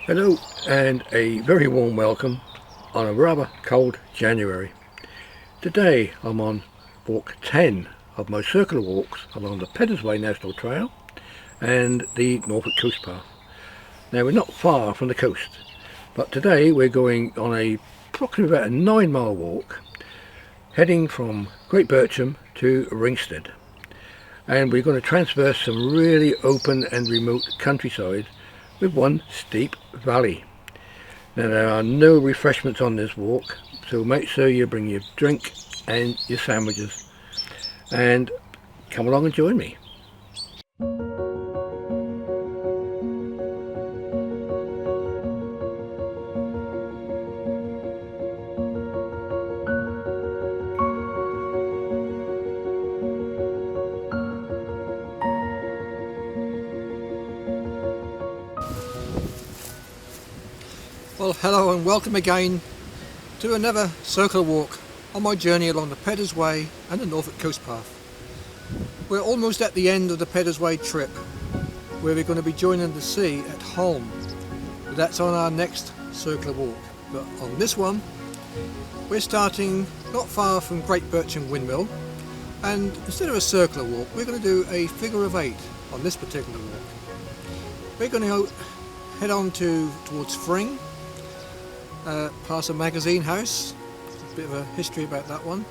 Hello and a very warm welcome on a rather cold January. Today I'm on walk 10 of my circular walks along the Peddars Way National Trail and the Norfolk Coast Path. Now we're not far from the coast, but today we're going on approximately about a 9-mile walk heading from Great Bircham to Ringstead, and we're going to traverse some really open and remote countryside with one steep valley. Now there are no refreshments on this walk, so make sure you bring your drink and your sandwiches and come along and join me. Well, hello and welcome again to another circular walk on my journey along the Peddars Way and the Norfolk Coast Path. We're almost at the end of the Peddars Way trip, where we're going to be joining the sea at Holme. But that's on our next circular walk. But on this one, we're starting not far from Great Bircham Windmill, and instead of a circular walk, we're going to do a figure of 8 on this particular walk. We're going to head on towards Fring, past a magazine house, a bit of a history about that one,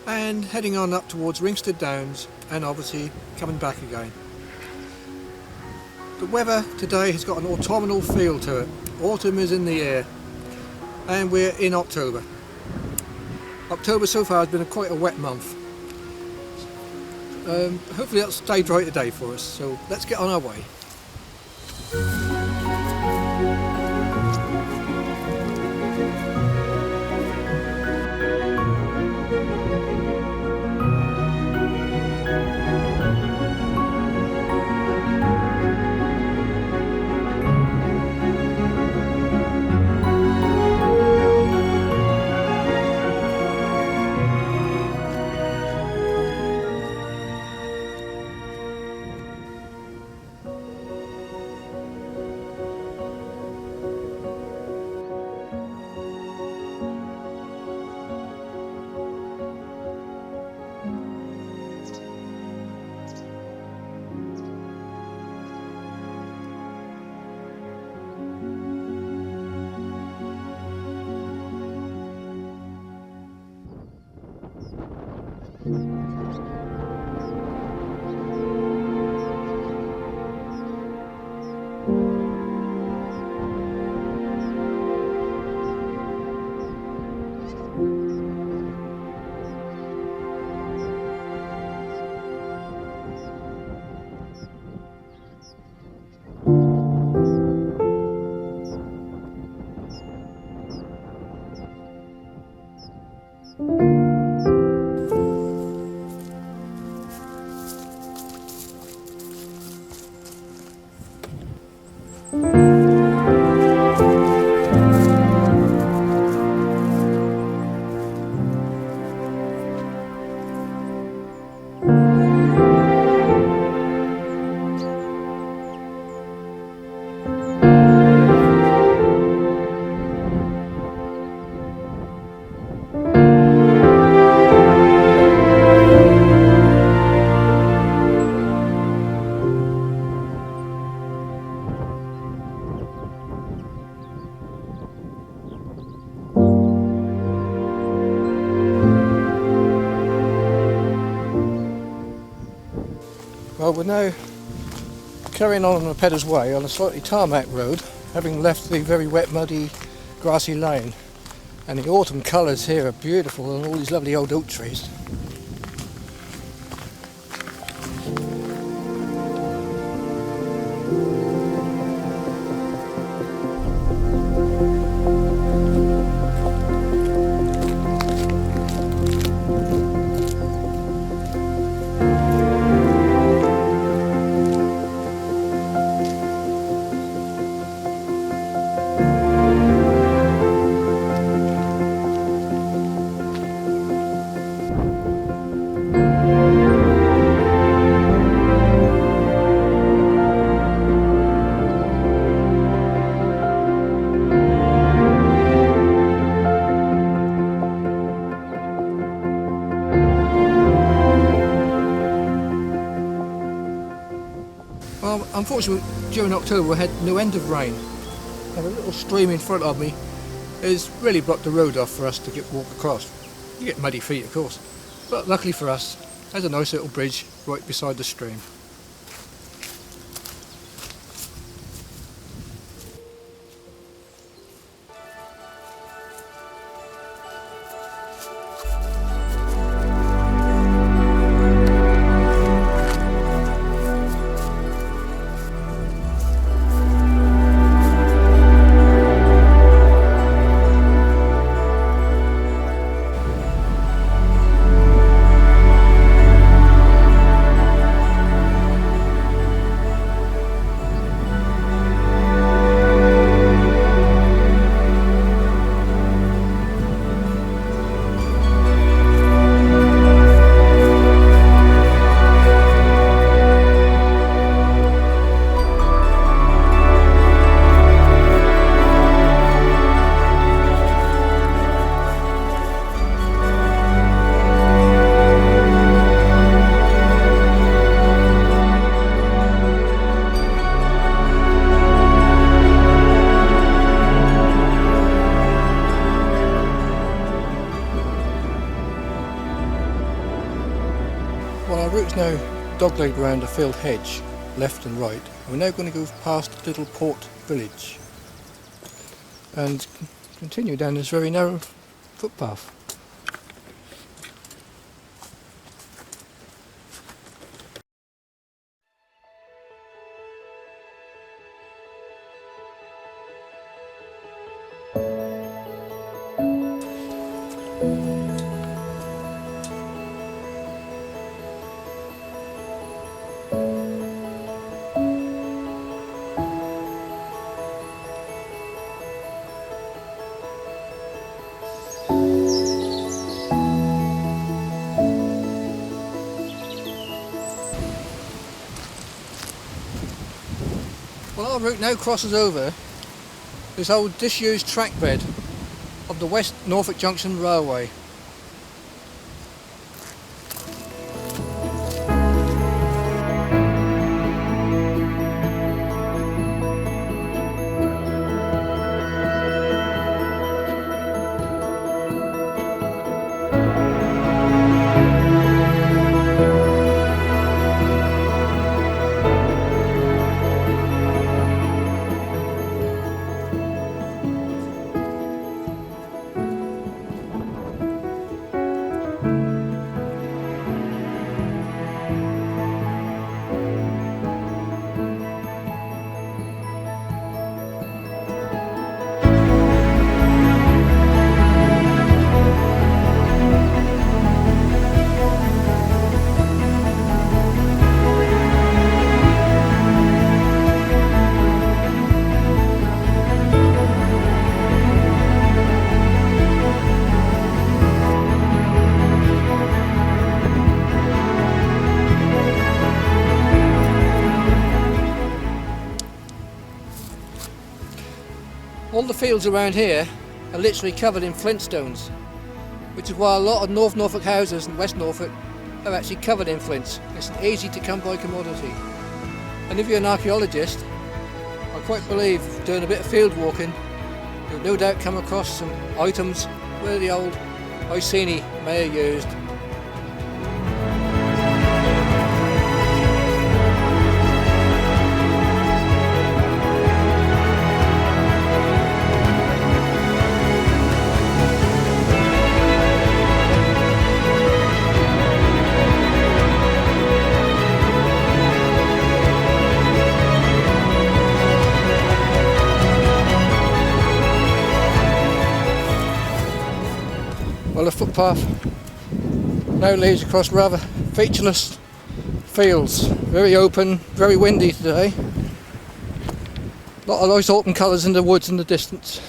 and heading on up towards Ringstead Downs and obviously coming back again. The weather today has got an autumnal feel to it. Autumn is in the air and we're in October. October so far has been quite a wet month. Hopefully that'll stay dry today for us, so let's get on our way. Well, we're now carrying on the Peddars Way on a slightly tarmac road, having left the very wet, muddy, grassy lane. And the autumn colours here are beautiful, and all these lovely old oak trees. unfortunately during October we had no end of rain, and a little stream in front of me has really blocked the road off for us to walk across. You get muddy feet of course, but luckily for us there's a nice little bridge right beside the stream. Well, our route's now dogleg round a field hedge, left and right. We're now going to go past the little port village and continue down this very narrow footpath. Well, our route now crosses over this old disused track bed of the West Norfolk Junction Railway. All the fields around here are literally covered in flintstones, which is why a lot of North Norfolk houses in West Norfolk are actually covered in flints. It's an easy to come by commodity. And if you're an archaeologist, I quite believe doing a bit of field walking, you'll no doubt come across some items where the old Iceni may have used. Well, the footpath now leads across rather featureless fields. Very open, very windy today. A lot of nice autumn colours in the woods in the distance.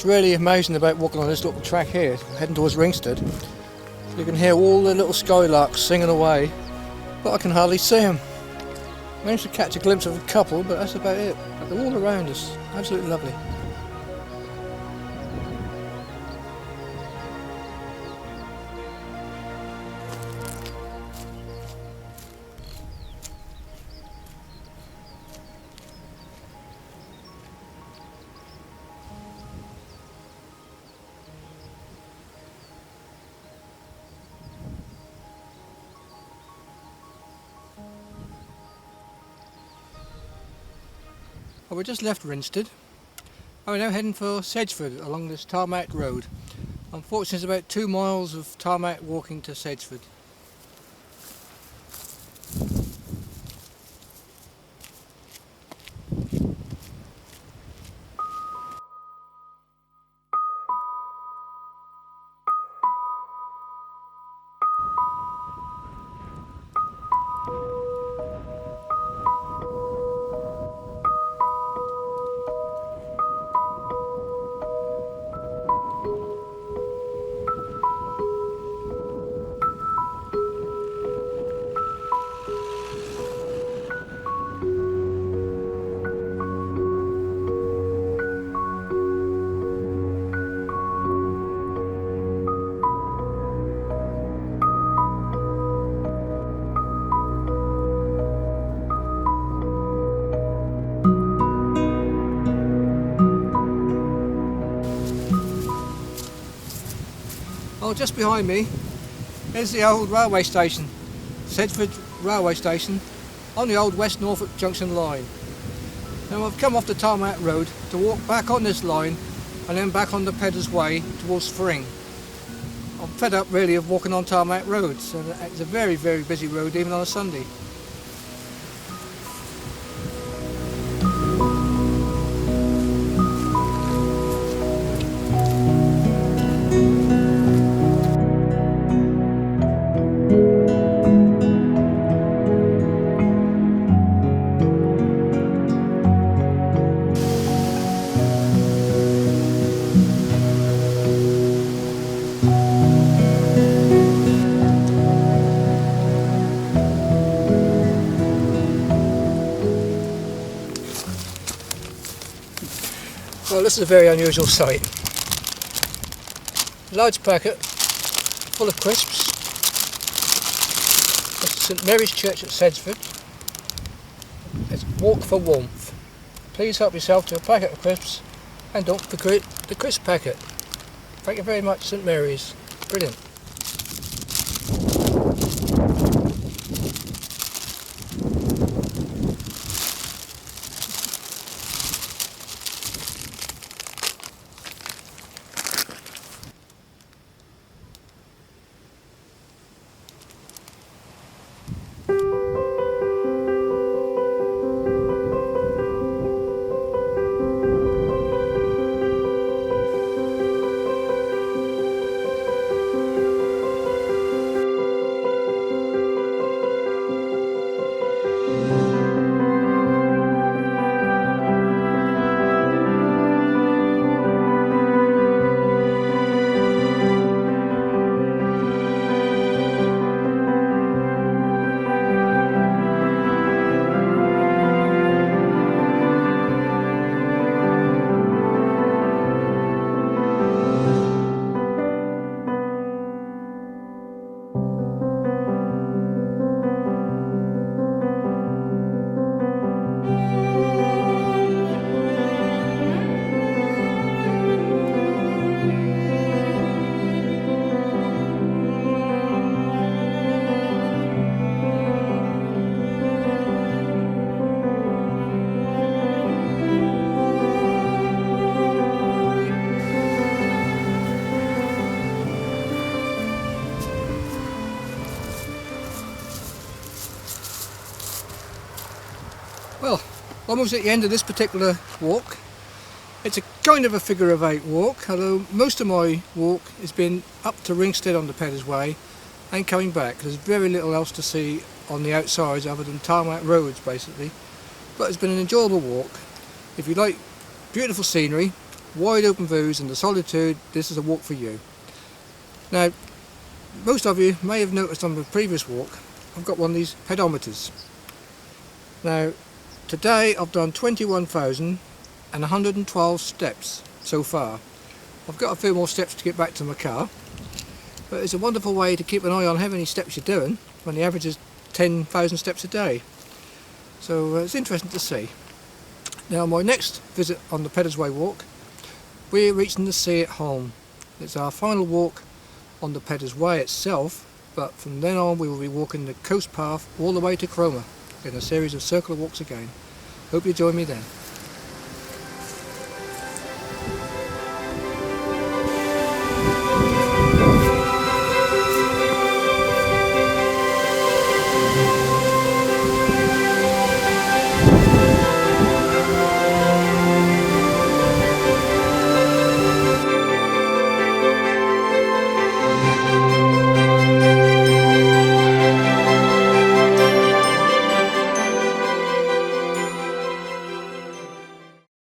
what's really amazing about walking on this little track here, heading towards Ringstead, you can hear all the little skylarks singing away, but I can hardly see them. Managed to catch a glimpse of a couple, but that's about it. They're all around us, absolutely lovely. Well, we just left Ringstead. We're now heading for Sedgeford along this tarmac road. Unfortunately, it's about 2 miles of tarmac walking to Sedgeford. Well, just behind me is the old railway station, Sedgeford railway station, on the old West Norfolk Junction line. Now I've come off the tarmac road to walk back on this line and then back on the Peddars Way towards Fring. I'm fed up really of walking on tarmac roads, and it's a very, very busy road even on a Sunday. Well, this is a very unusual sight. Large packet full of crisps. It's St Mary's Church at Sedgeford. It's walk for warmth. Please help yourself to a packet of crisps and don't forget the crisp packet. Thank you very much, St Mary's. Brilliant. Well, almost at the end of this particular walk. It's a kind of a figure of 8 walk, although most of my walk has been up to Ringstead on the Peddars Way and coming back. There's very little else to see on the outsides other than tarmac roads basically, but it's been an enjoyable walk. If you like beautiful scenery wide open views and the solitude, this is a walk for you. Now, most of you may have noticed on the previous walk, I've got one of these pedometers. Now, today I've done 21,112 steps so far. I've got a few more steps to get back to my car, but it's a wonderful way to keep an eye on how many steps you're doing when the average is 10,000 steps a day. So it's interesting to see. Now, my next visit on the Peddars Way walk, we're reaching the sea at home. It's our final walk on the Peddars Way itself, but from then on we will be walking the coast path all the way to Cromer in a series of circular walks again. Hope you join me then.